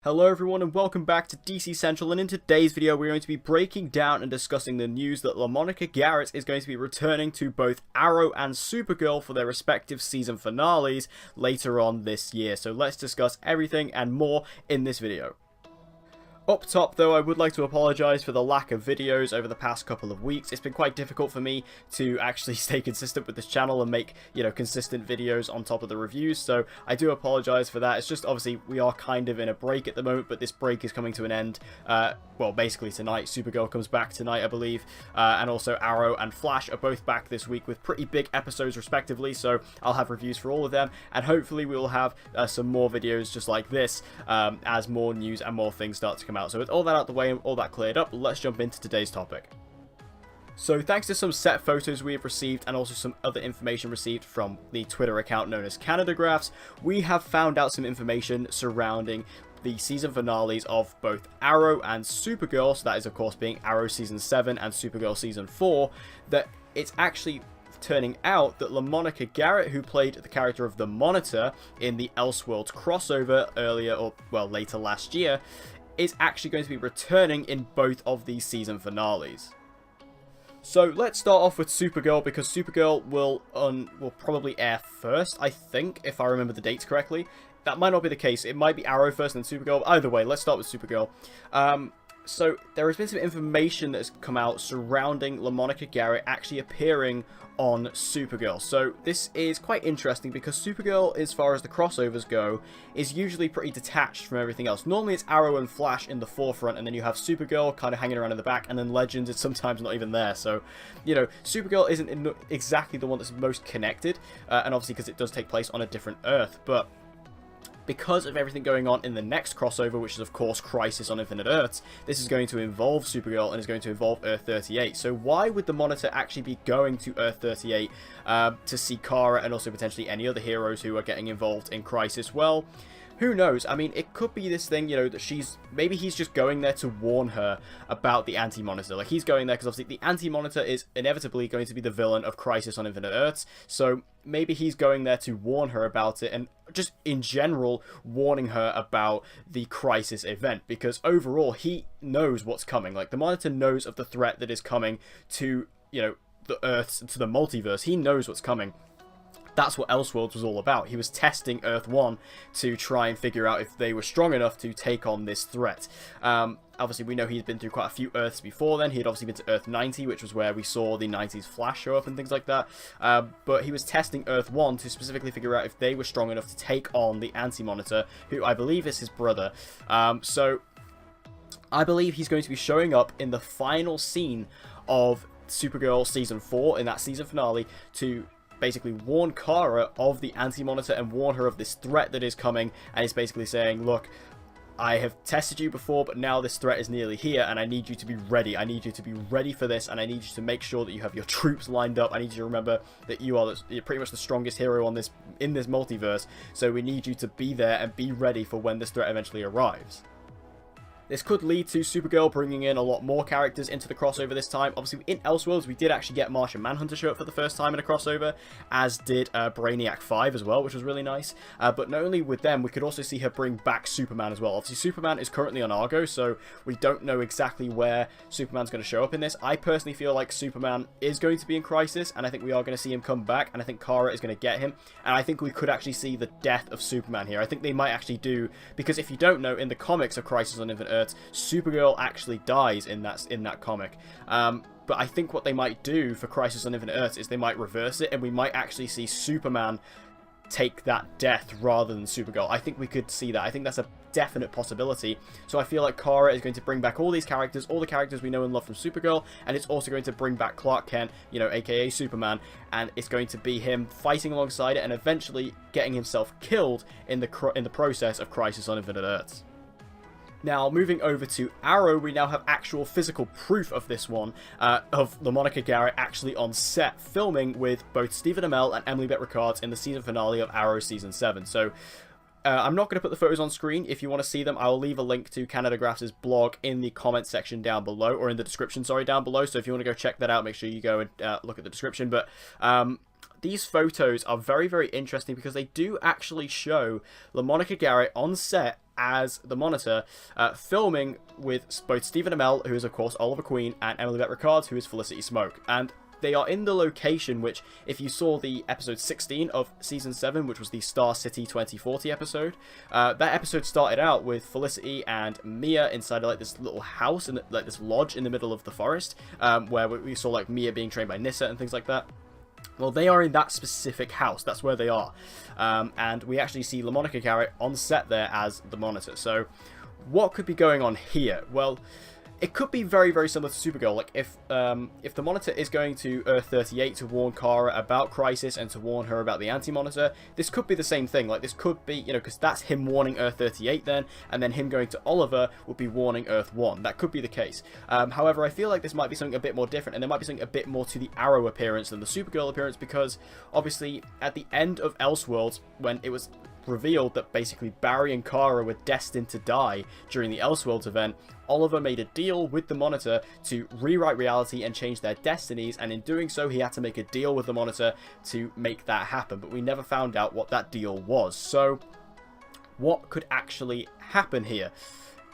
Hello everyone and welcome back to DC Central, and in today's video we're going to be breaking down and discussing the news that Lamonica Garrett is going to be returning to both Arrow and Supergirl for their respective season finales later on this year. So let's discuss everything and more in this video. Up top though, I would like to apologise for the lack of videos over the past couple of weeks. It's been quite difficult for me to actually stay consistent with this channel and make, consistent videos on top of the reviews, so I do apologise for that. It's just obviously we are kind of in a break at the moment, but this break is coming to an end, well, basically tonight. Supergirl comes back tonight, I believe, and also Arrow and Flash are both back this week with pretty big episodes respectively, so I'll have reviews for all of them, and hopefully we will have some more videos just like this as more news and more things start to come out. So with all that out the way and all that cleared up, let's jump into today's topic. So thanks to some set photos we have received and also some other information received from the Twitter account known as Canadagraphs, we have found out some information surrounding the season finales of both Arrow and Supergirl. So that is of course being Arrow Season 7 and Supergirl Season 4, that it's actually turning out that Lamonica Garrett, who played the character of the Monitor in the Elseworlds crossover earlier, or well, later last year, is actually going to be returning in both of these season finales. So let's start off with Supergirl, because Supergirl will probably air first, I think, if I remember the dates correctly. That might not be the case. It might be Arrow first and then Supergirl. Either way, let's start with Supergirl. So there has been some information that has come out surrounding Lamonica Garrett actually appearing on Supergirl. So this is quite interesting because Supergirl, as far as the crossovers go, is usually pretty detached from everything else. Normally it's Arrow and Flash in the forefront, and then you have Supergirl kind of hanging around in the back, and then Legends is sometimes not even there. So, Supergirl isn't exactly the one that's most connected, and obviously because it does take place on a different Earth, but because of everything going on in the next crossover, which is of course Crisis on Infinite Earths, this is going to involve Supergirl and is going to involve Earth 38. So why would the Monitor actually be going to Earth 38 to see Kara and also potentially any other heroes who are getting involved in Crisis? Well, who knows? I mean, it could be this thing, that maybe he's just going there to warn her about the Anti-Monitor. Like, he's going there because obviously the Anti-Monitor is inevitably going to be the villain of Crisis on Infinite Earths, so maybe he's going there to warn her about it, and just in general warning her about the Crisis event, because overall he knows what's coming. Like, the Monitor knows of the threat that is coming to, the Earths, to the multiverse. He knows what's coming. That's what Elseworlds was all about. He was testing Earth 1 to try and figure out if they were strong enough to take on this threat. Obviously, we know he's been through quite a few Earths before then. He had obviously been to Earth 90, which was where we saw the 90s Flash show up and things like that. But he was testing Earth 1 to specifically figure out if they were strong enough to take on the Anti-Monitor, who I believe is his brother. So I believe he's going to be showing up in the final scene of Supergirl Season 4, in that season finale, to basically warn Kara of the Anti-Monitor and warn her of this threat that is coming, and he's basically saying, look, I have tested you before, but now this threat is nearly here, and I need you to be ready. I need you to be ready for this, and I need you to make sure that you have your troops lined up. I need you to remember that you're pretty much the strongest hero in this multiverse, so we need you to be there and be ready for when this threat eventually arrives. This could lead to Supergirl bringing in a lot more characters into the crossover this time. Obviously, in Elseworlds, we did actually get Martian Manhunter show up for the first time in a crossover, as did Brainiac 5 as well, which was really nice. But not only with them, we could also see her bring back Superman as well. Obviously, Superman is currently on Argo, so we don't know exactly where Superman's going to show up in this. I personally feel like Superman is going to be in Crisis, and I think we are going to see him come back, and I think Kara is going to get him, and I think we could actually see the death of Superman here. I think they might actually do, because if you don't know, in the comics of Crisis on Infinite Earths, Supergirl actually dies in that comic. But I think what they might do for Crisis on Infinite Earths is they might reverse it, and we might actually see Superman take that death rather than Supergirl. I think we could see that. I think that's a definite possibility. So I feel like Kara is going to bring back all these characters, all the characters we know and love from Supergirl, and it's also going to bring back Clark Kent, aka Superman, and it's going to be him fighting alongside it and eventually getting himself killed in the process of Crisis on Infinite Earths. Now, moving over to Arrow, we now have actual physical proof of this one, of Lamonica Garrett actually on set filming with both Stephen Amell and Emily Bett Rickards in the season finale of Arrow Season 7. So, I'm not going to put the photos on screen. If you want to see them, I will leave a link to Canadagraphs' blog in the comment section down below, or in the description, sorry, down below. So if you want to go check that out, make sure you go and look at the description. But these photos are very, very interesting because they do actually show Lamonica Garrett on set as the Monitor, filming with both Stephen Amell, who is of course Oliver Queen, and Emily Bett Rickards, who is Felicity Smoke. And they are in the location which, if you saw the episode 16 of season 7, which was the Star City 2040 episode, that episode started out with Felicity and Mia inside of like this little house, and like this lodge in the middle of the forest, where we saw like Mia being trained by Nyssa and things like that. Well, they are in that specific house. That's where they are. And we actually see Lamonica Garrett on set there as the Monitor. So what could be going on here? Well, it could be very, very similar to Supergirl. Like, if the Monitor is going to Earth 38 to warn Kara about Crisis and to warn her about the Anti-Monitor, this could be the same thing. Like, this could be, you know, because that's him warning Earth 38 then, and then him going to Oliver would be warning Earth 1. That could be the case. However, I feel like this might be something a bit more different, and there might be something a bit more to the Arrow appearance than the Supergirl appearance, because, obviously, at the end of Elseworlds, when it was revealed that basically Barry and Kara were destined to die during the Elseworlds event, Oliver made a deal with the Monitor to rewrite reality and change their destinies, and in doing so he had to make a deal with the Monitor to make that happen, but we never found out what that deal was. So what could actually happen here?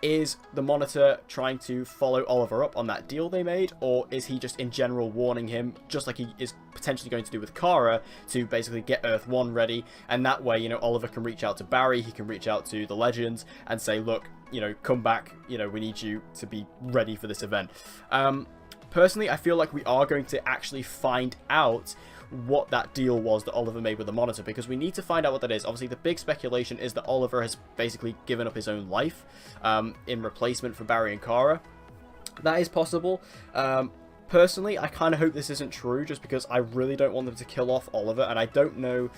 Is the Monitor trying to follow Oliver up on that deal they made, or is he just in general warning him, just like he is potentially going to do with Kara, to basically get Earth 1 ready, and that way, you know, Oliver can reach out to Barry, he can reach out to the Legends and say, look, you know, come back, you know, we need you to be ready for this event. Personally, I feel like we are going to actually find out what that deal was that Oliver made with the Monitor, because we need to find out what that is. Obviously, the big speculation is that Oliver has basically given up his own life in replacement for Barry and Kara. That is possible. Personally, I kind of hope this isn't true, just because I really don't want them to kill off Oliver, and I don't know.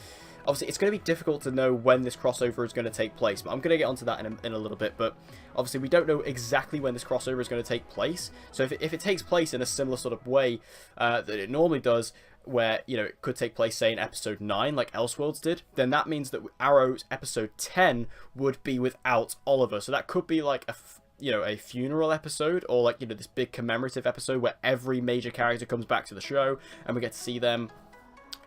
Obviously, it's going to be difficult to know when this crossover is going to take place, but I'm going to get onto that in a little bit. But obviously, we don't know exactly when this crossover is going to take place. So if it takes place in a similar sort of way that it normally does, where, you know, it could take place, say, in episode 9, like Elseworlds did, then that means that Arrow's episode 10 would be without Oliver. So that could be like a funeral episode, or like, you know, this big commemorative episode where every major character comes back to the show and we get to see them,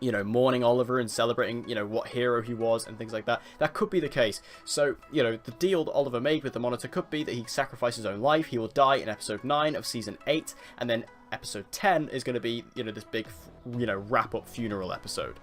you know, mourning Oliver and celebrating, you know, what hero he was and things like that. That could be the case. So, you know, the deal that Oliver made with the Monitor could be that he sacrificed his own life. He will die in episode 9 of season 8, and then episode 10 is going to be, you know, this big, you know, wrap-up funeral episode.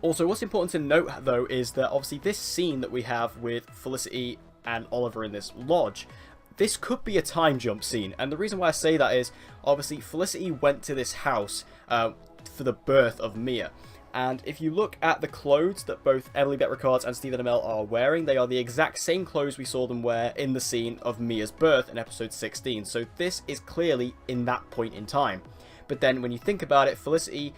Also, what's important to note, though, is that obviously this scene that we have with Felicity and Oliver in this lodge, this could be a time jump scene. And the reason why I say that is, obviously, Felicity went to this house for the birth of Mia. And if you look at the clothes that both Emily Bett Rickards and Stephen Amell are wearing, they are the exact same clothes we saw them wear in the scene of Mia's birth in episode 16. So this is clearly in that point in time. But then when you think about it, Felicity,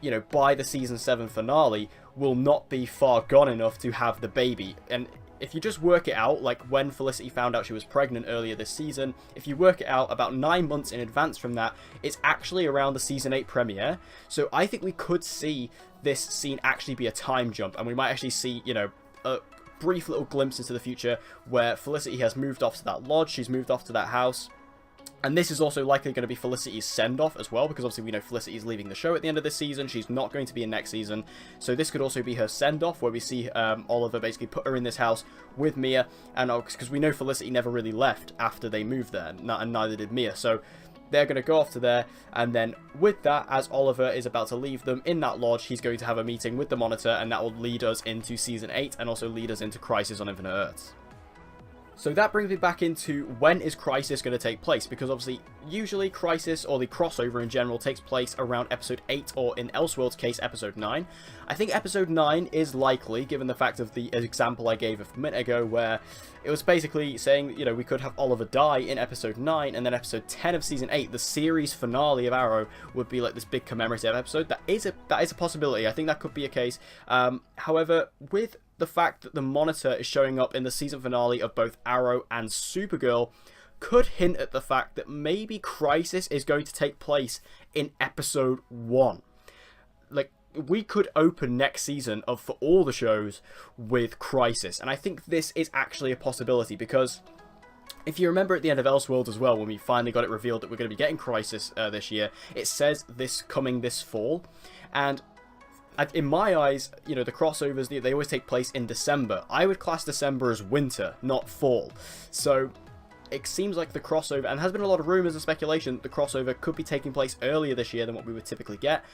you know, by the season 7 finale, will not be far gone enough to have the baby. And if you just work it out, like when Felicity found out she was pregnant earlier this season, if you work it out about 9 months in advance from that, it's actually around the season 8 premiere. So I think we could see this scene actually be a time jump, and we might actually see, you know, a brief little glimpse into the future where Felicity has moved off to that lodge, she's moved off to that house. And this is also likely going to be Felicity's send-off as well, because obviously we know Felicity is leaving the show at the end of this season. She's not going to be in next season. So this could also be her send-off, where we see Oliver basically put her in this house with Mia. And because we know Felicity never really left after they moved there, and neither did Mia. So they're going to go off to there, and then with that, as Oliver is about to leave them in that lodge, he's going to have a meeting with the Monitor, and that will lead us into season 8, and also lead us into Crisis on Infinite Earths. So that brings me back into when is Crisis going to take place, because obviously usually Crisis, or the crossover in general, takes place around episode 8, or in Elseworld's case episode 9. I think episode 9 is likely, given the fact of the example I gave a minute ago, where it was basically saying, you know, we could have Oliver die in episode 9, and then episode 10 of season 8, the series finale of Arrow, would be like this big commemorative episode. That is a possibility. I think that could be a case. However, with the fact that the Monitor is showing up in the season finale of both Arrow and Supergirl, could hint at the fact that maybe Crisis is going to take place in episode 1. Like, we could open next season for all the shows with Crisis, and I think this is actually a possibility, because If you remember at the end of Elseworlds as well, when we finally got it revealed that we're going to be getting Crisis this year, it says this fall, and in my eyes, you know, the crossovers, they always take place in December. I would class December as winter, not fall. So it seems like the crossover, and there has been a lot of rumours and speculation that the crossover could be taking place earlier this year than what we would typically get.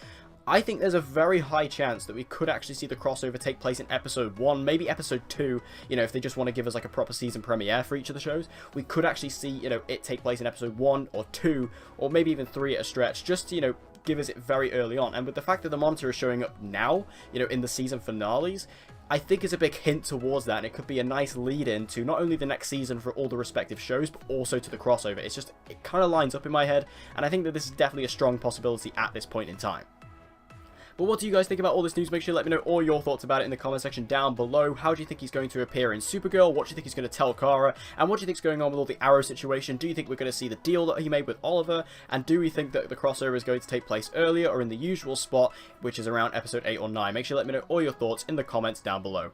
I think there's a very high chance that we could actually see the crossover take place in episode 1, maybe episode 2, you know, if they just want to give us like a proper season premiere for each of the shows. We could actually see, you know, it take place in episode 1 or 2, or maybe even 3 at a stretch, just to, you know, give us it very early on. And with the fact that the Monitor is showing up now, you know, in the season finales, I think is a big hint towards that, and it could be a nice lead-in to not only the next season for all the respective shows, but also to the crossover. It's just, it kind of lines up in my head, and I think that this is definitely a strong possibility at this point in time. But what do you guys think about all this news? Make sure you let me know all your thoughts about it in the comment section down below. How do you think he's going to appear in Supergirl? What do you think he's going to tell Kara? And what do you think is going on with all the Arrow situation? Do you think we're going to see the deal that he made with Oliver? And do we think that the crossover is going to take place earlier or in the usual spot, which is around episode 8 or 9? Make sure you let me know all your thoughts in the comments down below.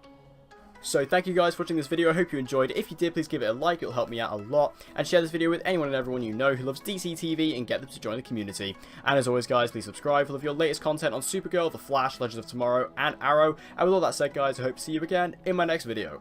So thank you guys for watching this video. I hope you enjoyed. If you did, please give it a like. It'll help me out a lot. And share this video with anyone and everyone you know who loves DC TV and get them to join the community. And as always, guys, please subscribe for your latest content on Supergirl, The Flash, Legends of Tomorrow, and Arrow. And with all that said, guys, I hope to see you again in my next video.